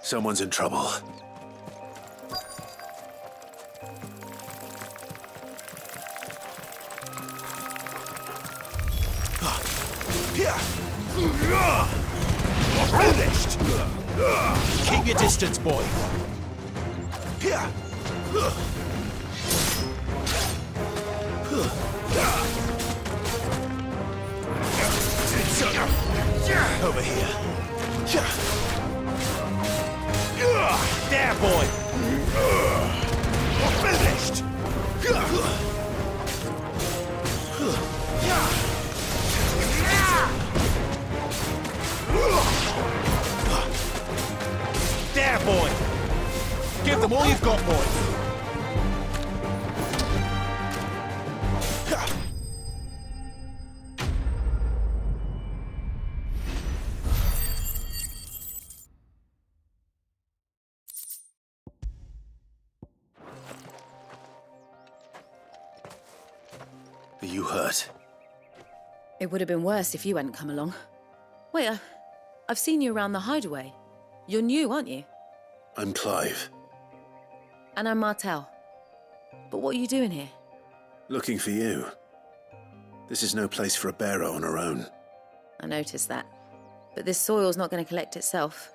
Someone's in trouble. Finished! Keep your distance, boy. Over here. There, boy. Finished. There, boy. Give them all you've got, boy. Are you hurt? It would have been worse if you hadn't come along. Wait, I've seen you around the hideaway. You're new, aren't you? I'm Clive. And I'm Martel. But what are you doing here? Looking for you. This is no place for a bearer on her own. I noticed that. But this soil's not going to collect itself.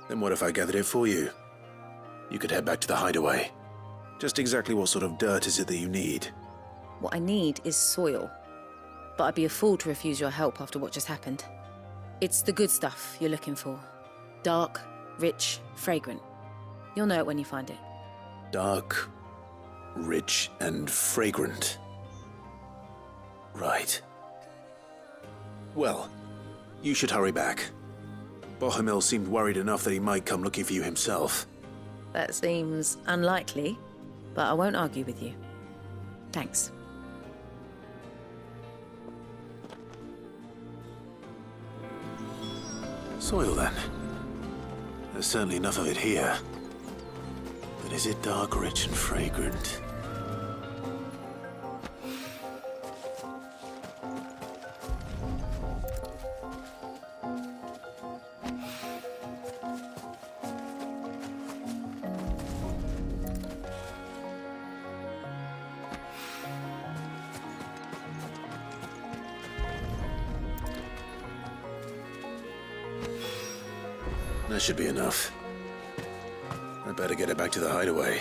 Then what if I gathered it for you? You could head back to the hideaway. Just exactly what sort of dirt is it that you need? What I need is soil. But I'd be a fool to refuse your help after what just happened. It's the good stuff you're looking for. Dark, rich, fragrant. You'll know it when you find it. Dark, rich, and fragrant. Right. Well, you should hurry back. Bohemil seemed worried enough that he might come looking for you himself. That seems unlikely, but I won't argue with you. Thanks. Soil, then. There's certainly enough of it here. But is it dark, rich, and fragrant? That should be enough. I better get it back to the hideaway.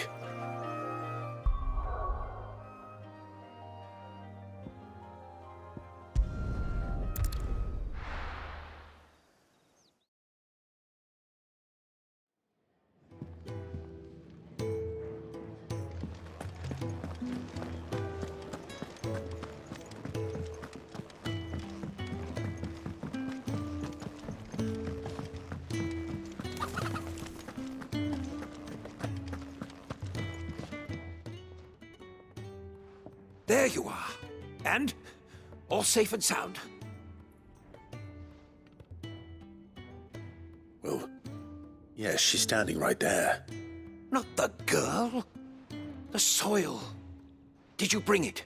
There you are. And? All safe and sound? Well, yes, she's standing right there. Not the girl. The soil. Did you bring it?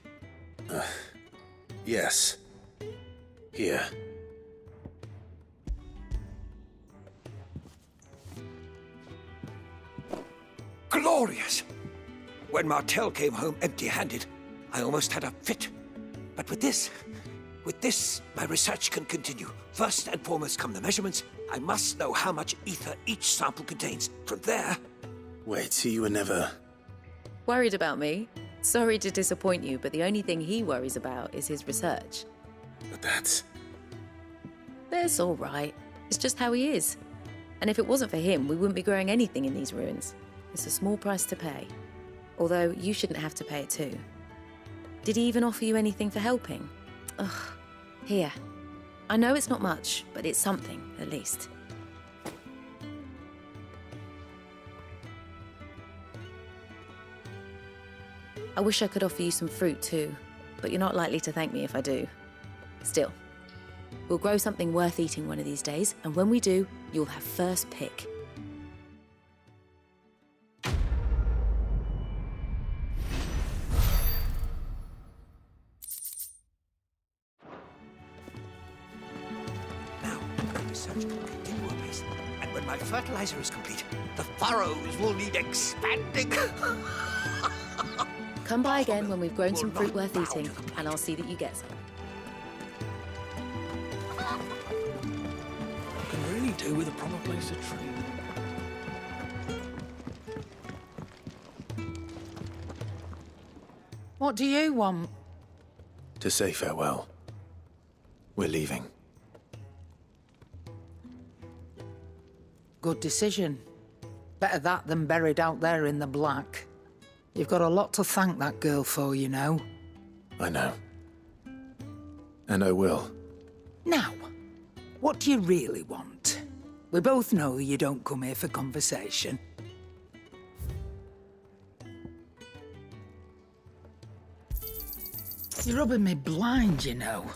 Yes. Here. Glorious! When Martel came home empty-handed, I almost had a fit. But with this, my research can continue. First and foremost come the measurements. I must know how much ether each sample contains. From there... Wait, so you were never... Worried about me? Sorry to disappoint you, but the only thing he worries about is his research. But that's... That's all right. It's just how he is. And if it wasn't for him, we wouldn't be growing anything in these ruins. It's a small price to pay. Although, you shouldn't have to pay it too. Did he even offer you anything for helping? Ugh. Here. I know it's not much, but it's something, at least. I wish I could offer you some fruit too, but you're not likely to thank me if I do. Still, we'll grow something worth eating one of these days, and when we do, you'll have first pick. When my fertilizer is complete, the furrows will need expanding. Come by again when we've grown some fruit worth eating, and I'll see that you get some. Can really do with a proper place to trade. What do you want? To say farewell. We're leaving. Good decision. Better that than buried out there in the black. You've got a lot to thank that girl for, you know. I know. And I will. Now, what do you really want? We both know you don't come here for conversation. You're rubbing me blind, you know.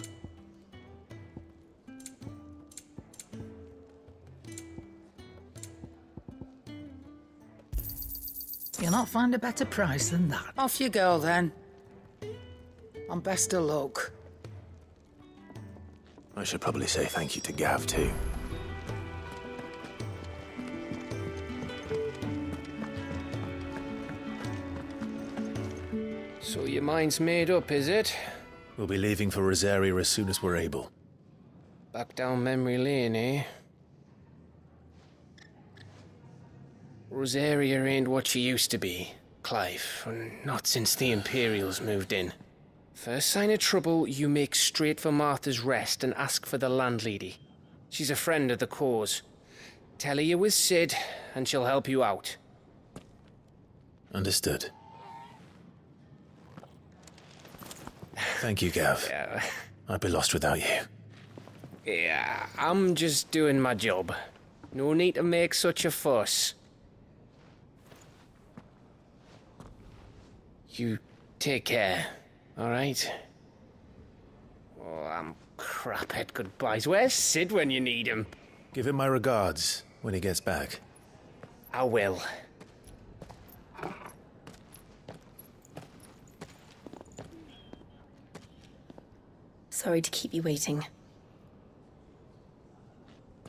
You'll not find a better price than that. Off you go, then. And best of luck. I should probably say thank you to Gav, too. So your mind's made up, is it? We'll be leaving for Rosaria as soon as we're able. Back down memory lane, eh? Rosaria ain't what she used to be, Clive, and not since the Imperials moved in. First sign of trouble, you make straight for Martha's Rest and ask for the landlady. She's a friend of the cause. Tell her you're with Sid, and she'll help you out. Understood. Thank you, Gav. Yeah. I'd be lost without you. Yeah, I'm just doing my job. No need to make such a fuss. You take care, all right? Oh, I'm crap at goodbyes. Where's Sid when you need him? Give him my regards when he gets back. I will. Sorry to keep you waiting.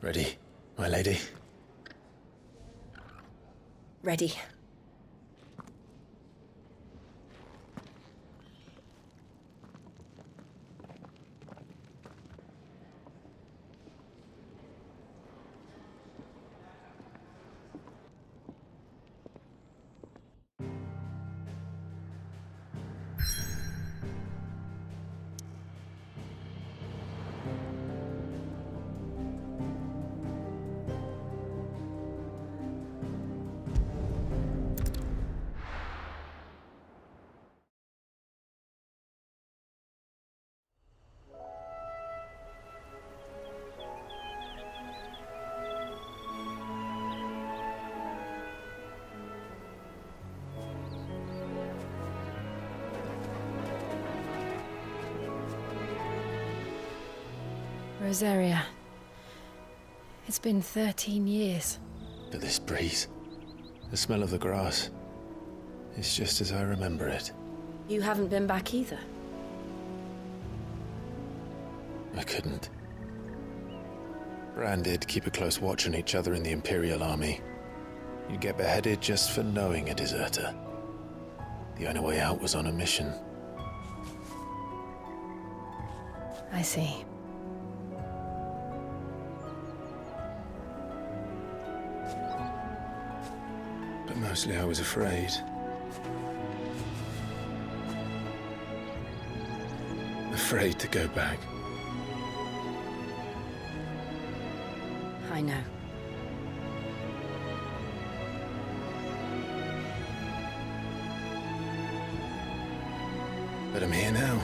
Ready, my lady? Ready. Rosaria. It's been 13 years. But this breeze, the smell of the grass, it's just as I remember it. You haven't been back either. I couldn't. Bran did keep a close watch on each other in the Imperial Army. You'd get beheaded just for knowing a deserter. The only way out was on a mission. I see. But mostly I was afraid. Afraid to go back. I know. But I'm here now.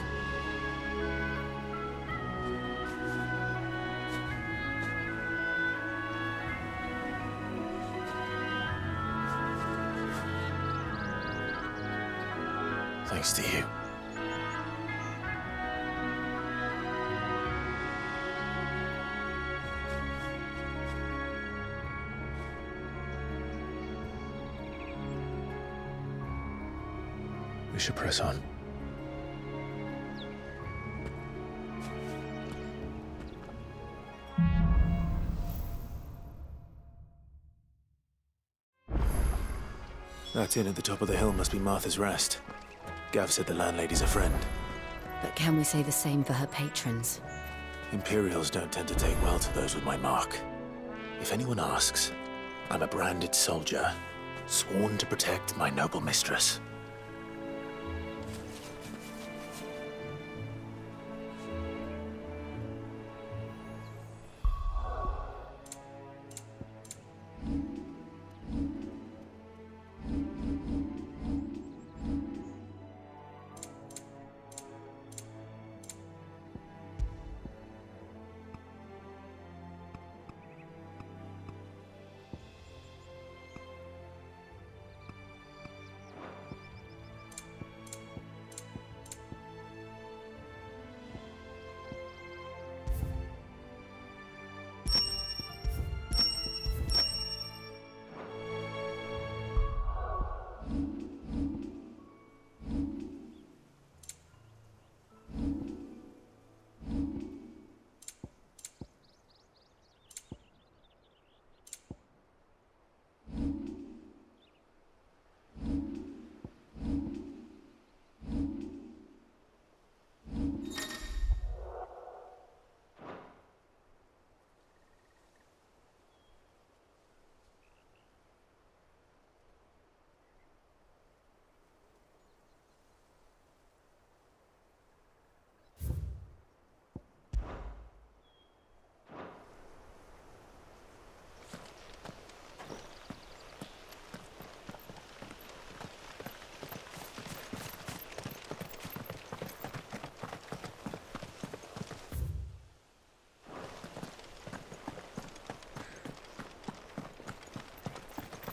Thanks to you. We should press on. That inn at the top of the hill must be Martha's Rest. Gav said the landlady's a friend. But can we say the same for her patrons? Imperials don't tend to take well to those with my mark. If anyone asks, I'm a branded soldier, sworn to protect my noble mistress.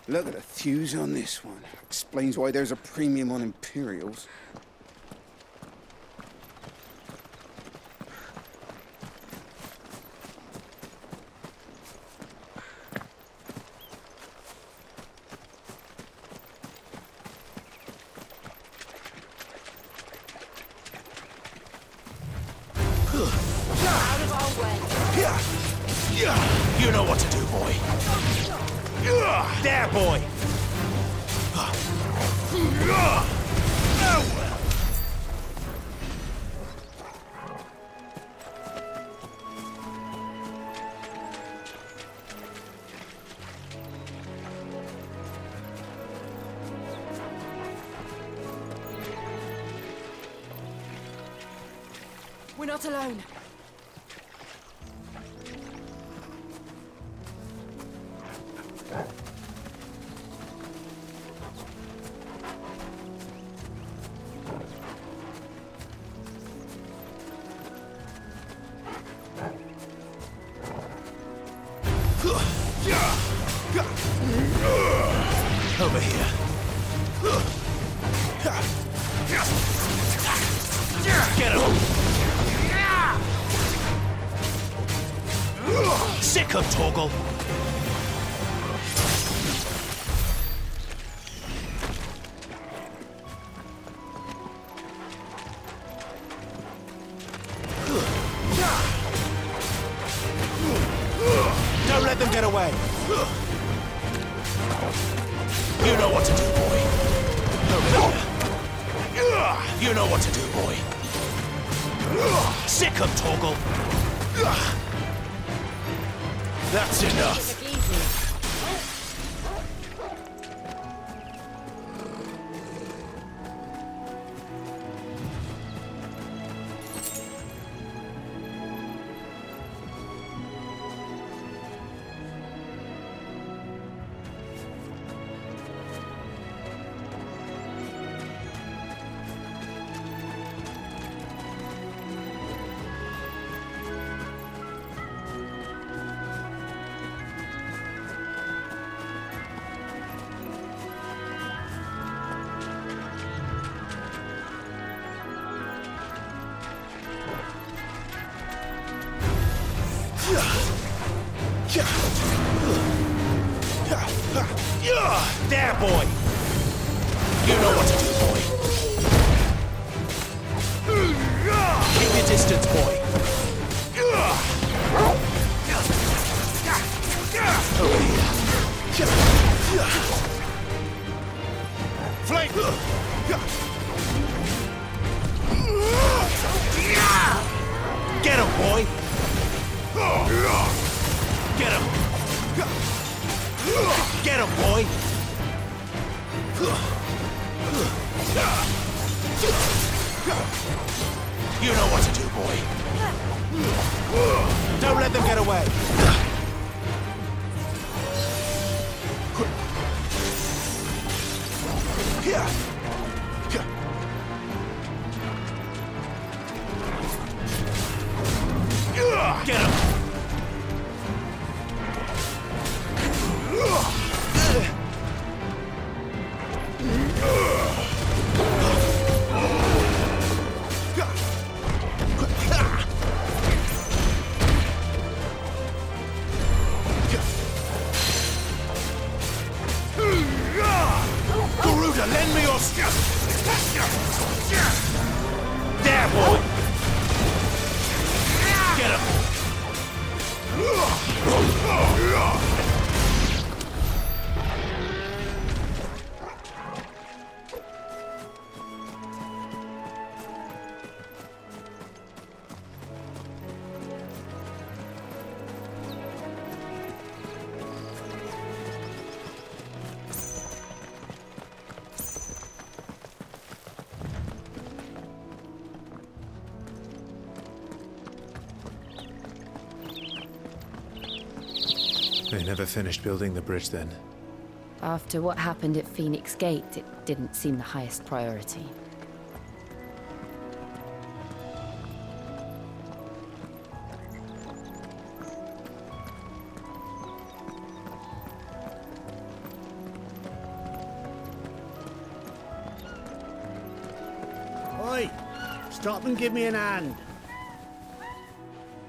Look at the thews on this one. Explains why there's a premium on Imperials. Out of our way. You know what to do, boy. There, boy! We're not alone. Over here. Get him! Sick of Torgal! Don't let them get away! You know what to do, boy. Over here. You know what to do, boy. Sick of Torgal. That's enough. There, boy! You know what to do, boy. Keep your distance, boy. Over here. You know what to do, boy. Don't let them get away. Get him! Garuda, lend me your there, boy! Get him! They never finished building the bridge then. After what happened at Phoenix Gate, it didn't seem the highest priority. Oi! Stop and give me an hand.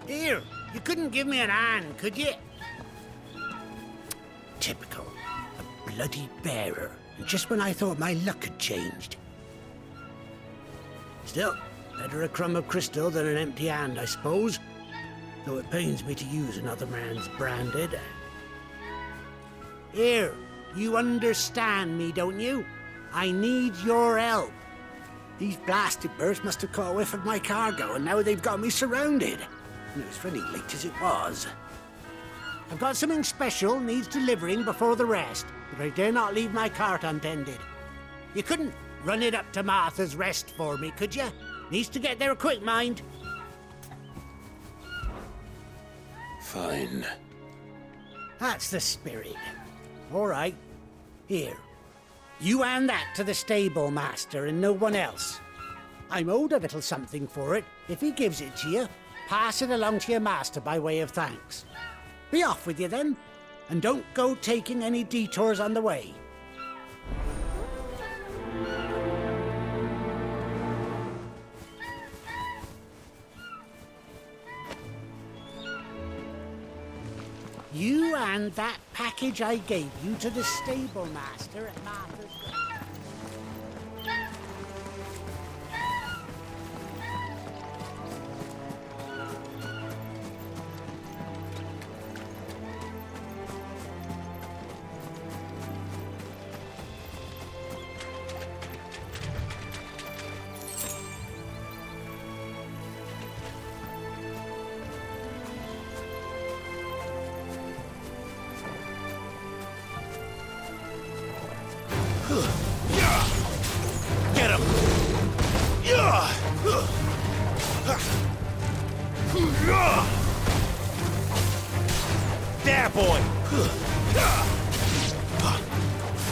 Here, you couldn't give me an hand, could you? Typical. A bloody bearer. And just when I thought my luck had changed. Still, better a crumb of crystal than an empty hand, I suppose. Though it pains me to use another man's branded. Here, you understand me, don't you? I need your help. These blasted birds must have caught a whiff of my cargo, and now they've got me surrounded. And it was fairly late as it was. I've got something special needs delivering before the rest, but I dare not leave my cart untended. You couldn't run it up to Martha's Rest for me, could you? Needs to get there quick, mind. Fine. That's the spirit. All right. Here. You hand that to the stable master and no one else. I'm owed a little something for it. If he gives it to you, pass it along to your master by way of thanks. Be off with you then, and don't go taking any detours on the way. You and that package I gave you to the stable master at Martha's. Get him! There, boy!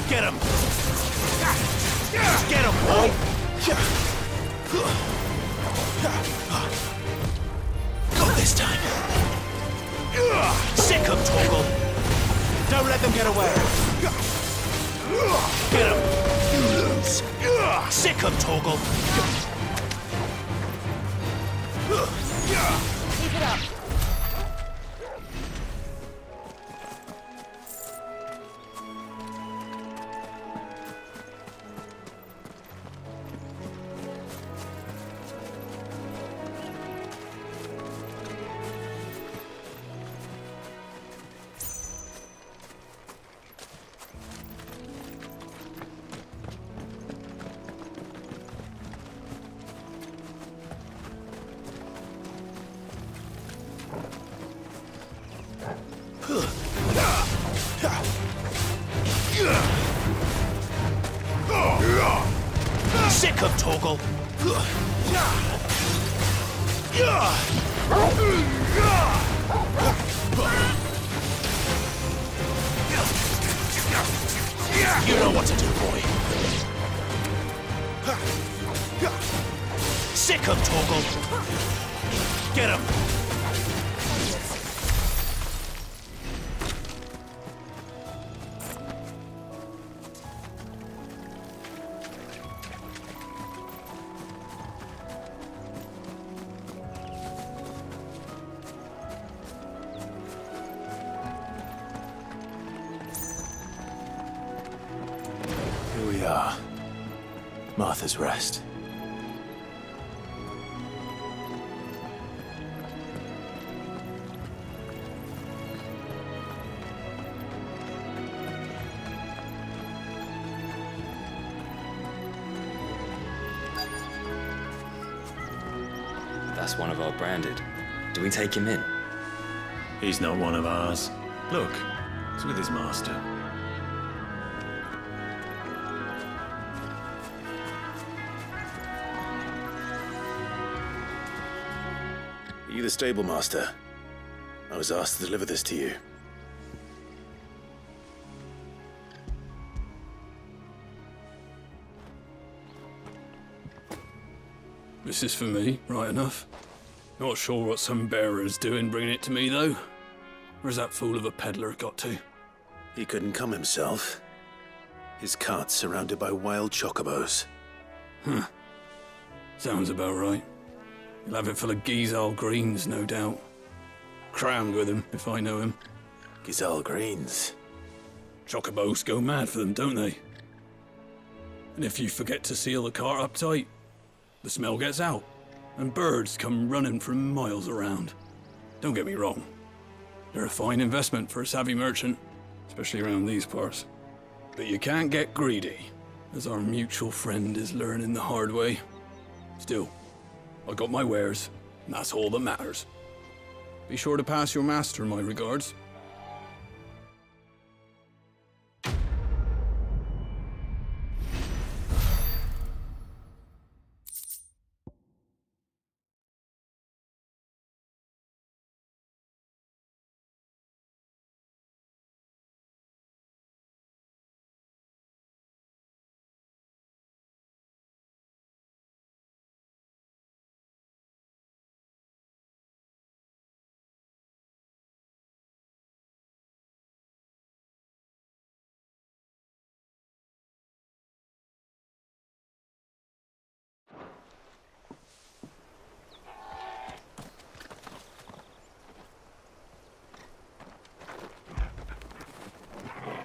Get him! Get him, boy! Got this time! Sick him, Torgal! Don't let them get away! Get him! You lose! Sick him, Torgal! Keep it up. Sick of Torgal. You know what to do, boy. Sick of Torgal. Get him. Here we are. Martha's Rest. That's one of our branded. Do we take him in? He's not one of ours. Look, he's with his master. Are you the stable master? I was asked to deliver this to you. This is for me, right enough. Not sure what some bearer's doing bringing it to me, though. Where's that fool of a peddler got to? He couldn't come himself. His cart's surrounded by wild chocobos. Huh. Sounds about right. He'll have it full of Gizal greens, no doubt. Crammed with him, if I know him. Gizal greens? Chocobos go mad for them, don't they? And if you forget to seal the cart up tight, the smell gets out, and birds come running from miles around. Don't get me wrong. They're a fine investment for a savvy merchant, especially around these parts. But you can't get greedy, as our mutual friend is learning the hard way. Still, I got my wares, and that's all that matters. Be sure to pass your master my regards.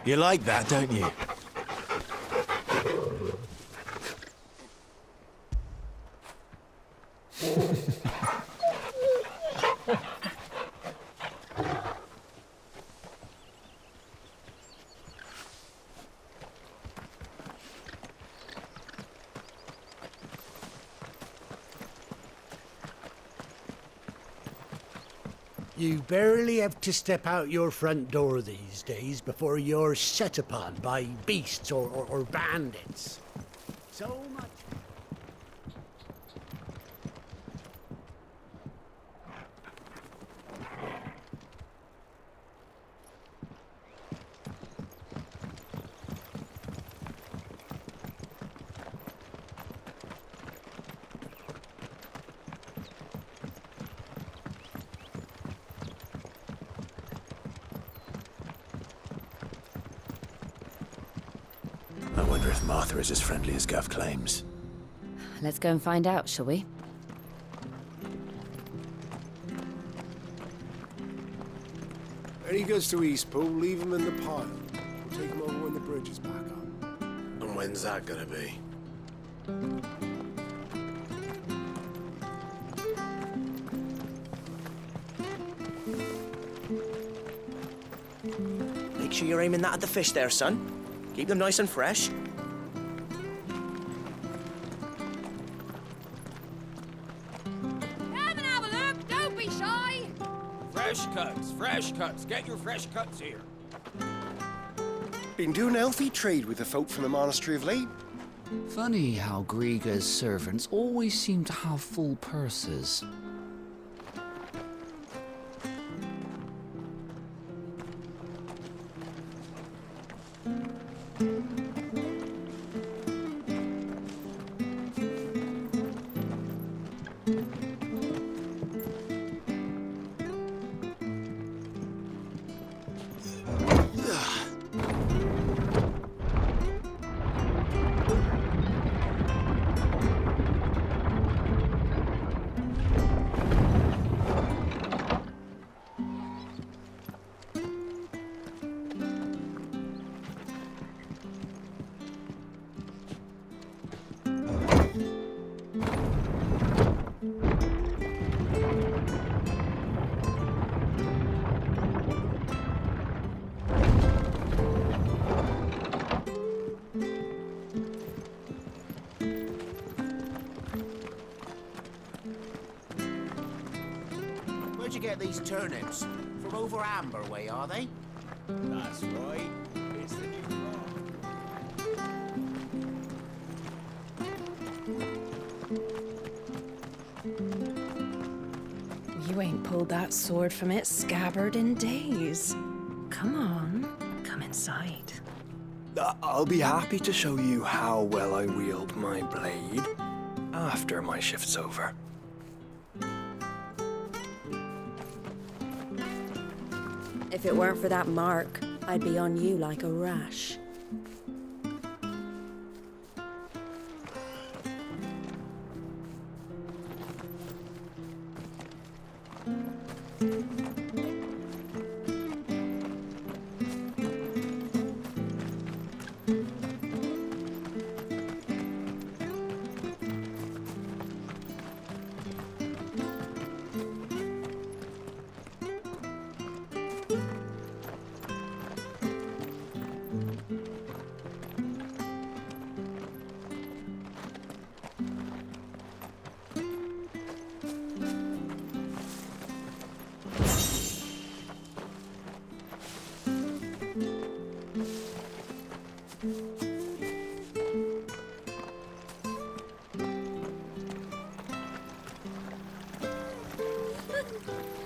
You like that, don't you? You barely have to step out your front door these days before you're set upon by beasts or bandits. So much. I wonder if Martha is as friendly as Gav claims. Let's go and find out, shall we? Any goods to Eastpool, leave them in the pile. We'll take them over when the bridge is back up. And when's that gonna be? Make sure you're aiming that at the fish there, son. Keep them nice and fresh. Come and have a look, don't be shy. Fresh cuts. Get your fresh cuts here. Been doing healthy trade with the folk from the monastery of late. Funny how Griga's servants always seem to have full purses. Where'd you get these turnips? From over Amber way, are they? That's right. It's the new You ain't pulled that sword from its scabbard in days. Come on, come inside. I'll be happy to show you how well I wield my blade after my shift's over. If it weren't for that mark, I'd be on you like a rash.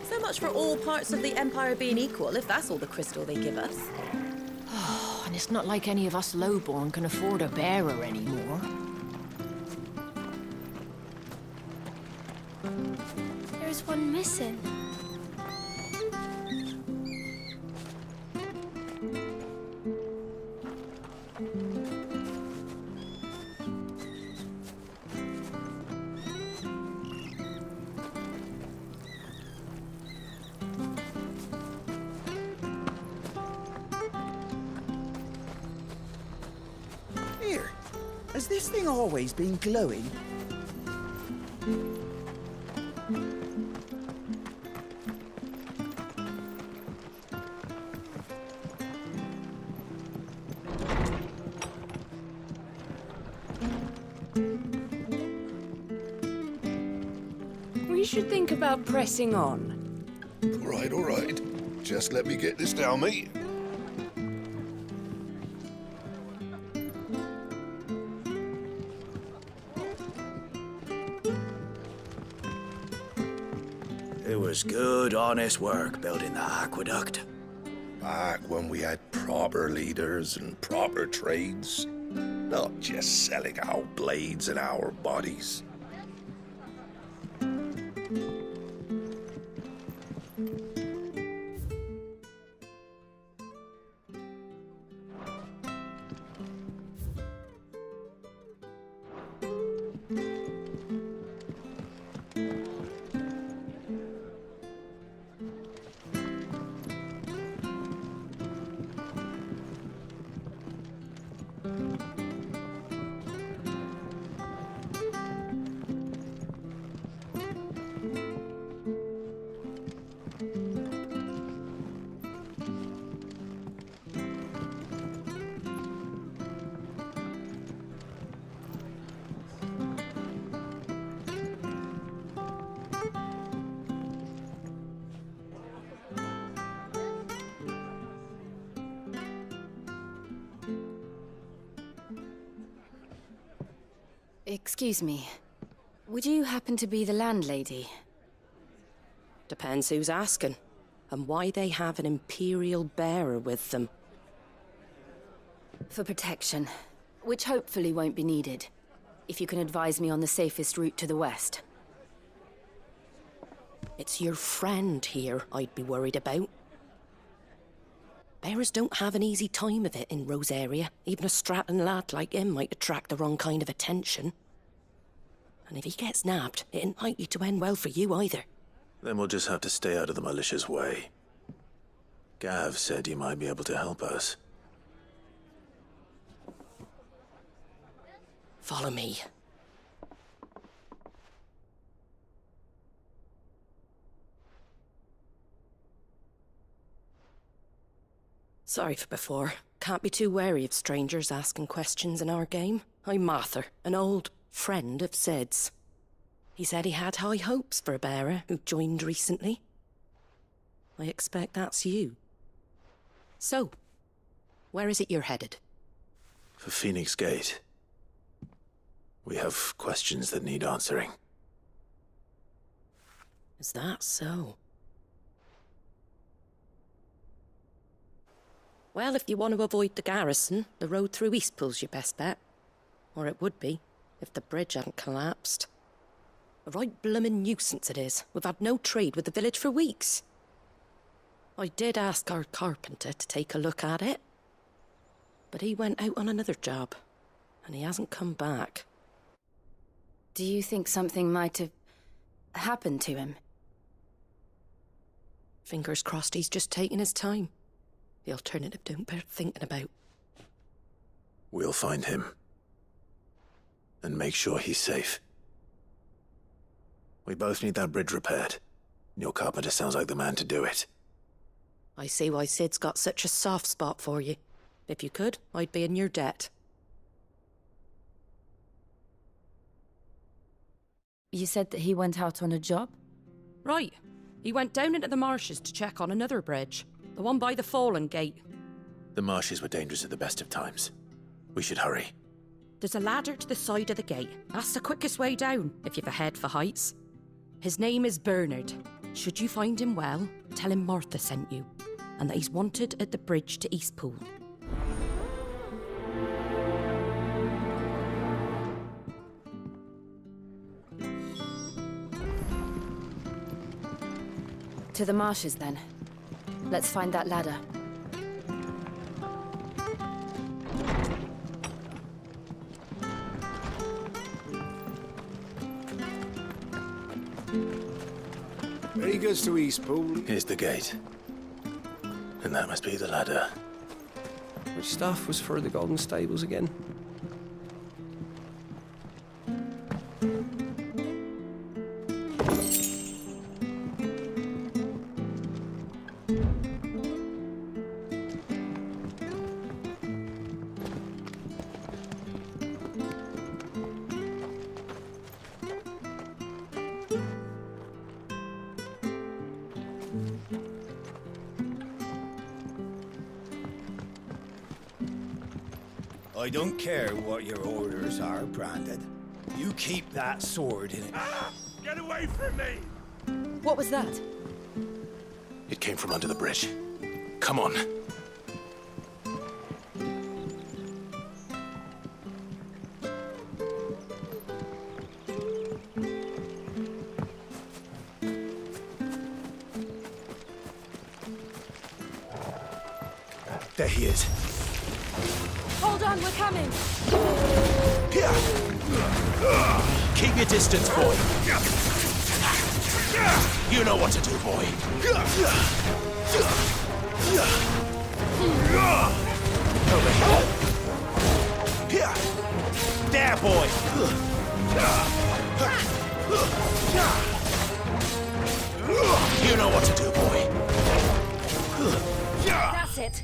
So much for all parts of the Empire being equal, if that's all the crystal they give us. Oh, and it's not like any of us lowborn can afford a bearer anymore. There's one missing. Here, has this thing always been glowing? We should think about pressing on. All right. Just let me get this down, mate. It was good, honest work building that aqueduct. Back when we had proper leaders and proper trades. Not just selling our blades and our bodies. Excuse me. Would you happen to be the landlady? Depends who's asking, and why they have an Imperial bearer with them. For protection, which hopefully won't be needed. If you can advise me on the safest route to the west. It's your friend here I'd be worried about. Bearers don't have an easy time of it in Rosaria. Even a Stratton lad like him might attract the wrong kind of attention. And if he gets nabbed, it ain't likely to end well for you either. Then we'll just have to stay out of the malicious way. Gav said you might be able to help us. Follow me. Sorry for before. Can't be too wary of strangers asking questions in our game. I'm Martha, an old friend of Sid's. He said he had high hopes for a bearer who joined recently. I expect that's you. So, where is it you're headed? For Phoenix Gate. We have questions that need answering. Is that so? Well, if you want to avoid the garrison, the road through Eastpool's your best bet. Or it would be, if the bridge hadn't collapsed. A right bloomin' nuisance it is. We've had no trade with the village for weeks. I did ask our carpenter to take a look at it. But he went out on another job, and he hasn't come back. Do you think something might have happened to him? Fingers crossed he's just taking his time. The alternative don't bear thinking about. We'll find him. And make sure he's safe. We both need that bridge repaired. Your carpenter sounds like the man to do it. I see why Sid's got such a soft spot for you. If you could, I'd be in your debt. You said that he went out on a job? Right. He went down into the marshes to check on another bridge. The one by the Fallen Gate. The marshes were dangerous at the best of times. We should hurry. There's a ladder to the side of the gate. That's the quickest way down, if you've a head for heights. His name is Bernard. Should you find him well, tell him Martha sent you, and that he's wanted at the bridge to Eastpool. To the marshes, then. Let's find that ladder. Ready goes to Eastpool. Here's the gate. And that must be the ladder. Which staff was for the Golden Stables again? I don't care what your orders are, Brandon. You keep that sword in it. Ah! Get away from me! What was that? It came from under the bridge. Come on. There he is. Hold on, we're coming! Keep your distance, boy. You know what to do, boy. Over here. There, boy. You know what to do, boy. That's it.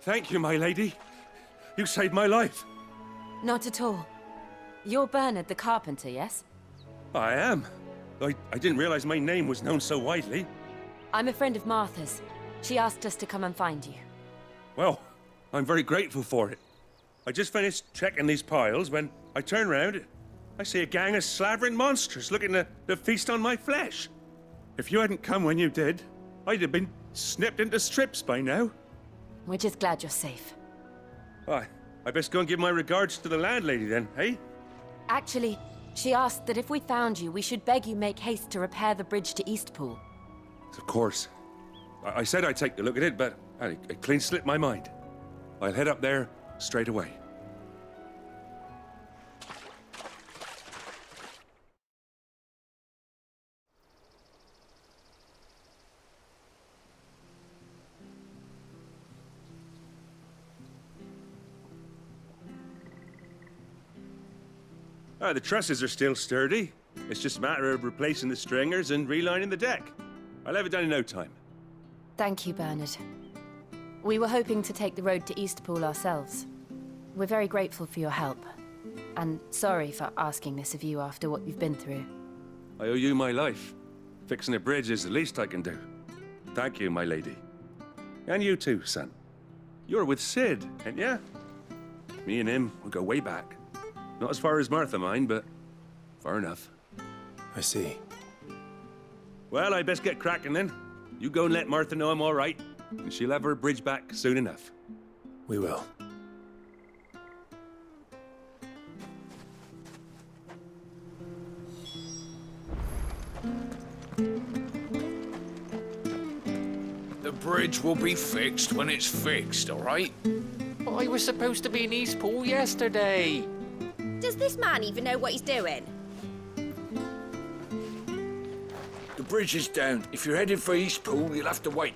Thank you, my lady. You saved my life. Not at all. You're Bernard the carpenter, yes? I am. I didn't realize my name was known so widely. I'm a friend of Martha's. She asked us to come and find you. Well, I'm very grateful for it. I just finished checking these piles when I turn round. I see a gang of slavering monsters looking to feast on my flesh. If you hadn't come when you did, I'd have been snipped into strips by now. We're just glad you're safe. I best go and give my regards to the landlady then, eh? Actually, she asked that if we found you, we should beg you make haste to repair the bridge to Eastpool. Of course. I said I'd take a look at it, but it clean slipped my mind. I'll head up there straight away. The trusses are still sturdy. It's just a matter of replacing the stringers and relining the deck. I'll have it done in no time. Thank you, Bernard. We were hoping to take the road to Eastpool ourselves. We're very grateful for your help. And sorry for asking this of you after what you've been through. I owe you my life. Fixing a bridge is the least I can do. Thank you, my lady. And you too, son. You're with Sid, ain't ya? Me and him, we go way back. Not as far as Martha, mind, but far enough. I see. Well, I best get cracking then. You go and let Martha know I'm all right, and she'll have her bridge back soon enough. We will. The bridge will be fixed when it's fixed, all right? But I was supposed to be in Eastpool yesterday. Does this man even know what he's doing? The bridge is down. If you're heading for Eastpool, you'll have to wait.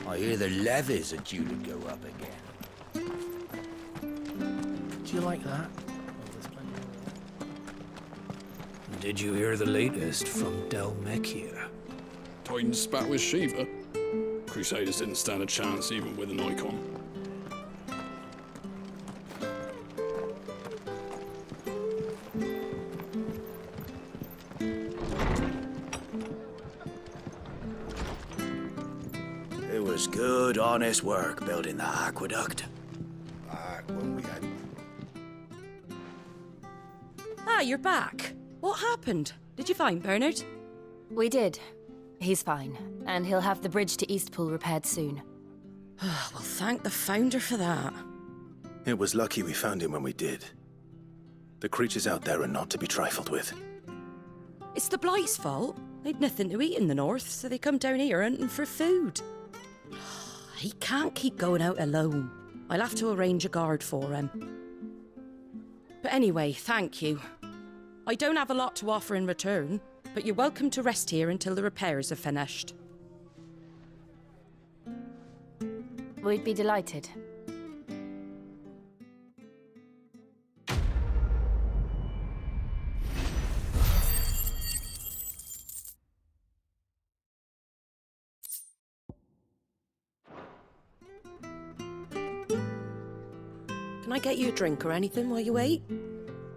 I hear the levees are due to go up again. Do you like that? Did you hear the latest from Delmekia? Titan spat with Shiva. Crusaders didn't stand a chance even with an icon. It was good, honest work building the aqueduct. Back when we had... Ah, you're back. What happened? Did you find Bernard? We did. He's fine, and he'll have the bridge to Eastpool repaired soon. Well, thank the Founder for that. It was lucky we found him when we did. The creatures out there are not to be trifled with. It's the Blight's fault. They'd nothing to eat in the north, so they come down here hunting for food. He can't keep going out alone. I'll have to arrange a guard for him. But anyway, thank you. I don't have a lot to offer in return, but you're welcome to rest here until the repairs are finished. We'd be delighted. Can I get you a drink or anything while you wait?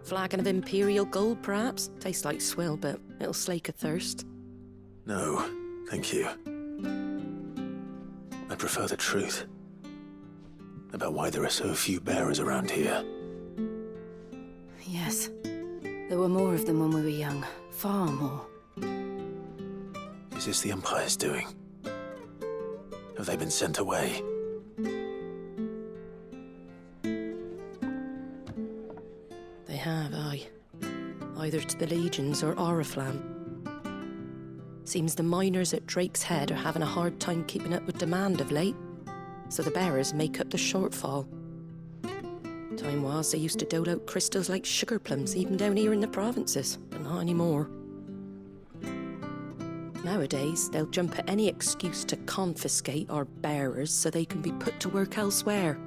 Flagon of Imperial Gold, perhaps? Tastes like swill, but it'll slake a thirst. No, thank you. I prefer the truth about why there are so few bearers around here. Yes. There were more of them when we were young. Far more. Is this the Empire's doing? Have they been sent away? They have, aye. Either to the Legions or Oriflamme. Seems the miners at Drake's Head are having a hard time keeping up with demand of late, so the bearers make up the shortfall. Time was they used to dole out crystals like sugar plums even down here in the provinces, but not anymore. Nowadays, they'll jump at any excuse to confiscate our bearers so they can be put to work elsewhere.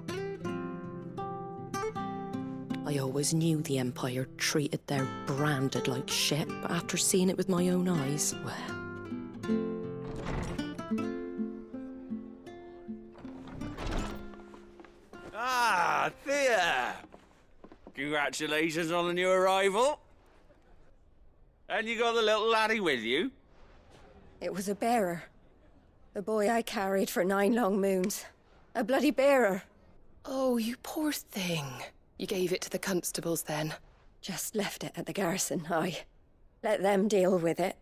I always knew the Empire treated their branded like shit, but after seeing it with my own eyes, well... Ah, Ah, Thea! Congratulations on the new arrival. And you got the little laddie with you? It was a bearer. The boy I carried for 9 long moons. A bloody bearer. Oh, you poor thing. You gave it to the constables then? Just left it at the garrison, I. Let them deal with it.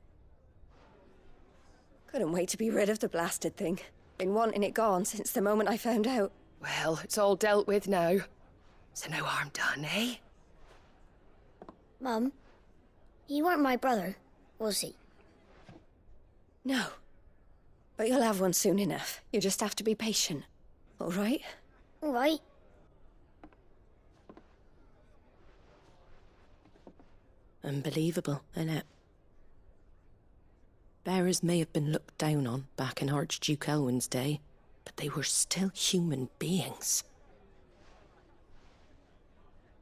Couldn't wait to be rid of the blasted thing. Been wanting it gone since the moment I found out. Well, it's all dealt with now. So no harm done, eh? Mum, you weren't my brother, was he? No. But you'll have one soon enough. You just have to be patient. All right? All right. Unbelievable, innit? Bearers may have been looked down on back in Archduke Elwin's day, but they were still human beings.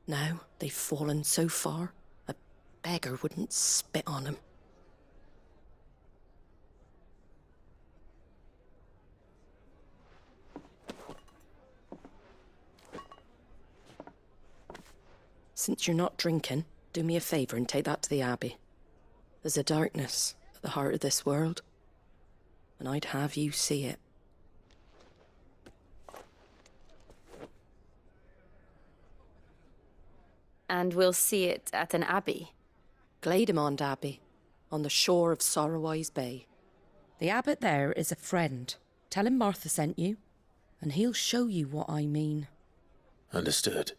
Now they've fallen so far, a beggar wouldn't spit on them. Since you're not drinking, do me a favour and take that to the Abbey. There's a darkness at the heart of this world, and I'd have you see it. And we'll see it at an abbey? Glademond Abbey, on the shore of Sorrowise Bay. The abbot there is a friend. Tell him Martha sent you, and he'll show you what I mean. Understood.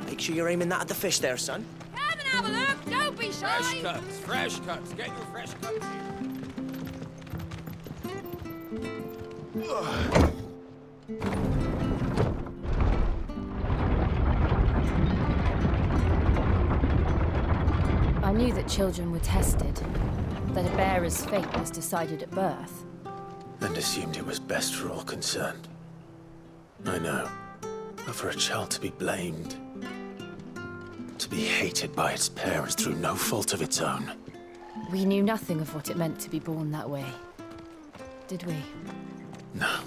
Make sure you're aiming that at the fish there, son. Come and have a look. Don't be shy. Fresh cuts, fresh cuts. Get your fresh cuts here. I knew that children were tested, that a bearer's fate was decided at birth. And assumed it was best for all concerned. I know. But for a child to be blamed, to be hated by its parents through no fault of its own. We knew nothing of what it meant to be born that way, did we? No.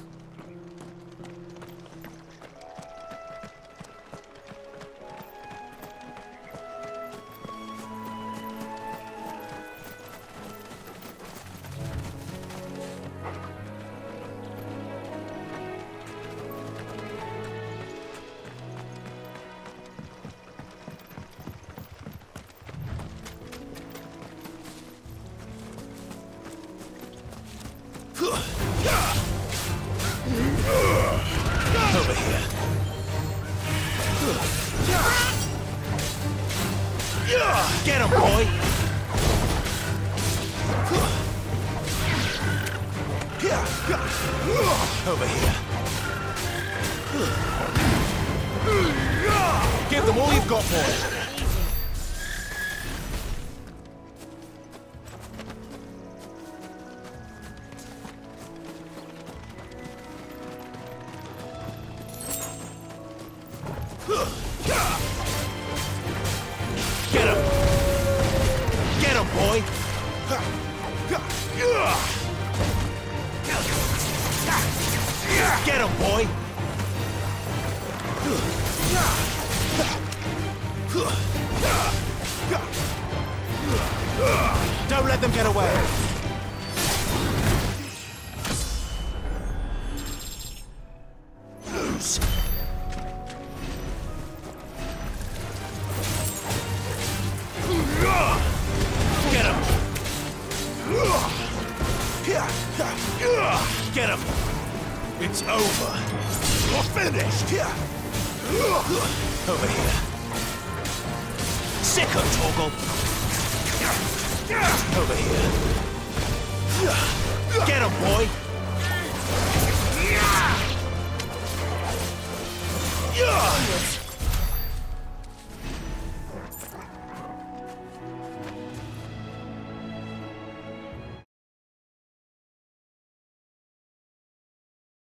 Over here. Get him, boy! Over here. Give them all you've got, boy! Get him! Get him, boy! Get him, boy! Don't let them get away! Lose! Get him! Get him! It's over. You're finished. Over here. Sicko, Torgal. Over here. Get him, boy.